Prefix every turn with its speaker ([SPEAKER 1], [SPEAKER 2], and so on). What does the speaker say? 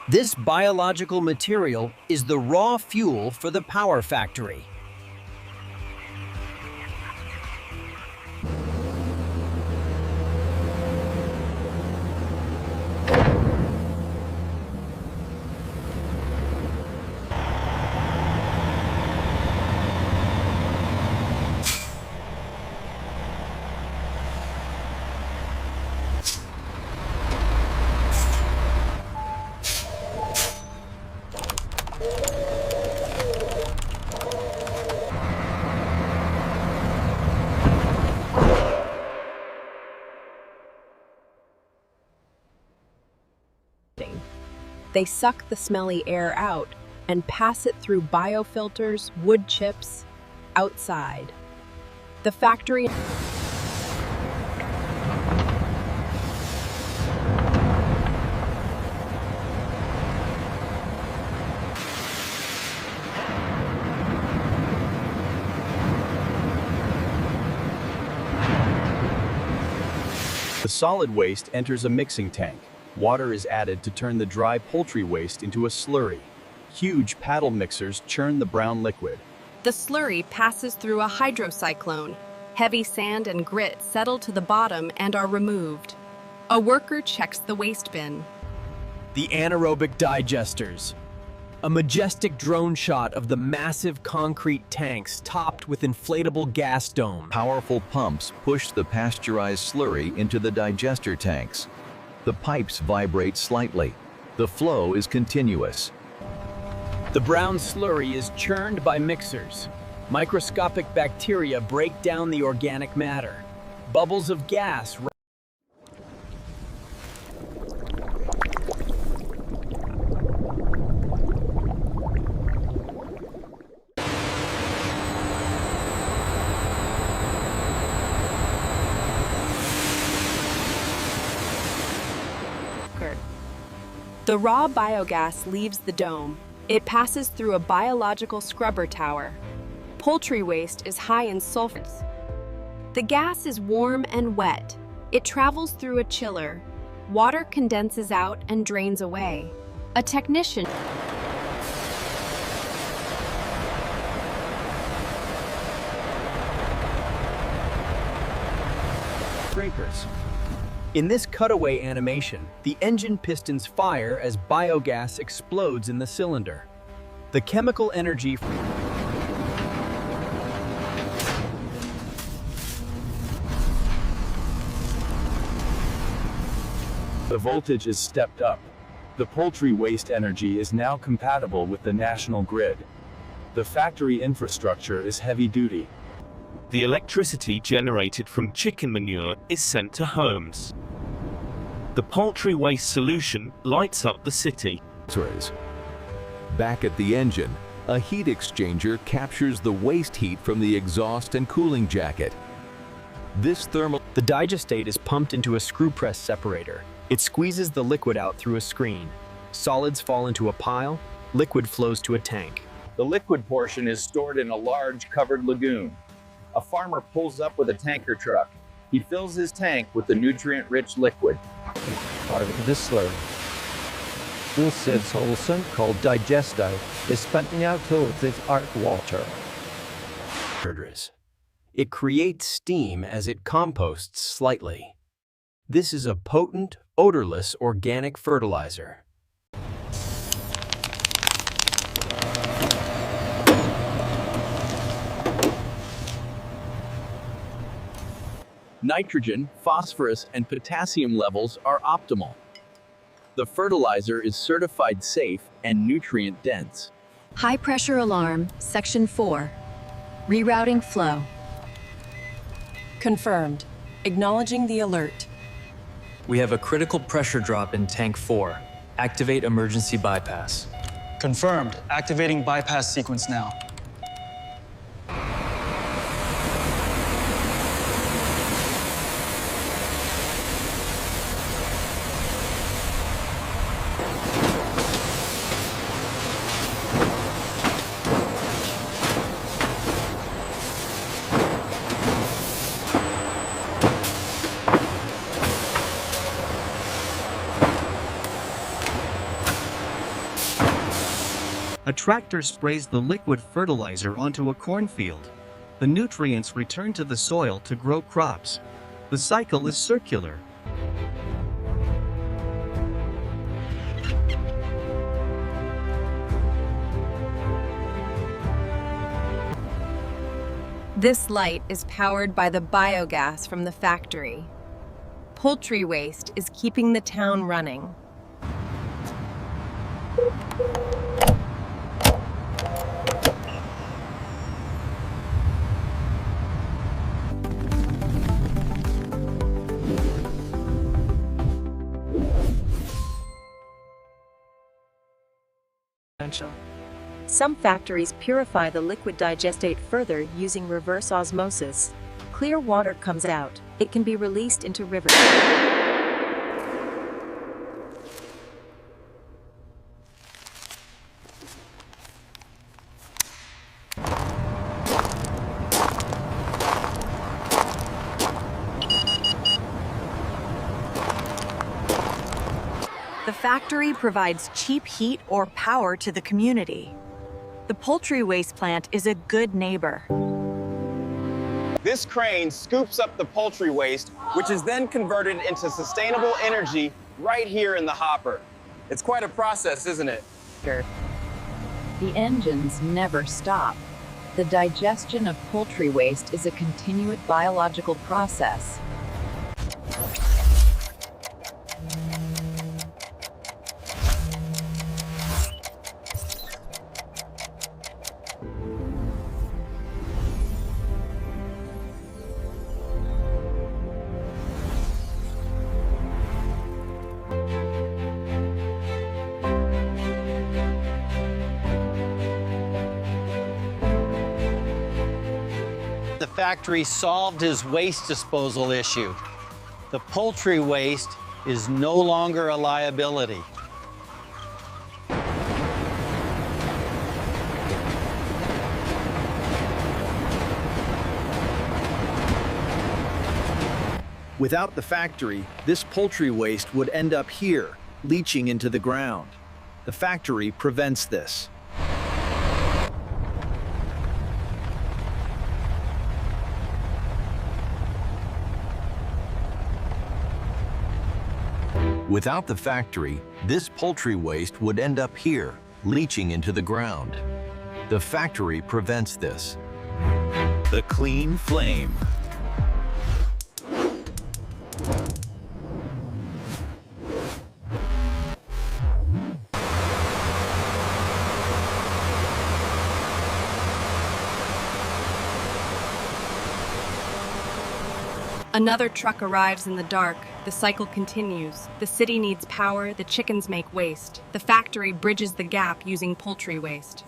[SPEAKER 1] This biological material is the raw fuel for the power factory.
[SPEAKER 2] They suck the smelly air out and pass it through biofilters, wood chips, outside. The factory
[SPEAKER 3] The solid waste enters a mixing tank. Water is added to turn the dry poultry waste into a slurry. Huge paddle mixers churn the brown liquid.
[SPEAKER 2] The slurry passes through a hydrocyclone. Heavy sand and grit settle to the bottom and are removed. A worker checks the waste bin.
[SPEAKER 1] The anaerobic digesters. A majestic drone shot of the massive concrete tanks topped with inflatable gas dome.
[SPEAKER 4] Powerful pumps push the pasteurized slurry into the digester tanks. The pipes vibrate slightly. The flow is continuous.
[SPEAKER 1] The brown slurry is churned by mixers. Microscopic bacteria break down the organic matter. Bubbles of gas
[SPEAKER 2] The raw biogas leaves the dome. It passes through a biological scrubber tower. Poultry waste is high in sulfurs. The gas is warm and wet. It travels through a chiller. Water condenses out and drains away. A technician
[SPEAKER 1] breakers. In this cutaway animation, the engine pistons fire as biogas explodes in the cylinder. The chemical energy
[SPEAKER 3] The voltage is stepped up. The poultry waste energy is now compatible with the national grid. The factory infrastructure is heavy-duty.
[SPEAKER 5] The electricity generated from chicken manure is sent to homes. The poultry waste solution lights up the city.
[SPEAKER 4] Back at the engine, a heat exchanger captures the waste heat from the exhaust and cooling jacket.
[SPEAKER 1] The digestate is pumped into a screw press separator. It squeezes the liquid out through a screen. Solids fall into a pile, liquid flows to a tank.
[SPEAKER 6] The liquid portion is stored in a large covered lagoon. A farmer pulls up with a tanker truck. He fills his tank with the nutrient-rich liquid.
[SPEAKER 7] Part of this slurry. This solution, called digesto, is spitting out all this art water.
[SPEAKER 1] It creates steam as it composts slightly. This is a potent, odorless organic fertilizer.
[SPEAKER 3] Nitrogen, phosphorus, and potassium levels are optimal. The fertilizer is certified safe and nutrient-dense.
[SPEAKER 8] High pressure alarm, section 4. Rerouting flow.
[SPEAKER 9] Confirmed. Acknowledging the alert.
[SPEAKER 10] We have a critical pressure drop in tank 4. Activate emergency bypass.
[SPEAKER 11] Confirmed. Activating bypass sequence now.
[SPEAKER 12] A tractor sprays the liquid fertilizer onto a cornfield. The nutrients return to the soil to grow crops. The cycle is circular.
[SPEAKER 2] This light is powered by the biogas from the factory. Poultry waste is keeping the town running.
[SPEAKER 13] Some factories purify the liquid digestate further using reverse osmosis. Clear water comes out. It can be released into rivers.
[SPEAKER 14] The factory provides cheap heat or power to the community. The poultry waste plant is a good neighbor.
[SPEAKER 15] This crane scoops up the poultry waste, which is then converted into sustainable energy right here in the hopper. It's quite a process, isn't it?
[SPEAKER 16] The engines never stop. The digestion of poultry waste is a continuous biological process.
[SPEAKER 17] The factory solved his waste disposal issue. The poultry waste is no longer a liability.
[SPEAKER 3] Without the factory, this poultry waste would end up here, leaching into the ground. The factory prevents this.
[SPEAKER 4] Without the factory, this poultry waste would end up here, leaching into the ground. The factory prevents this. The clean flame.
[SPEAKER 2] Another truck arrives in the dark. The cycle continues. The city needs power, the chickens make waste. The factory bridges the gap using poultry waste.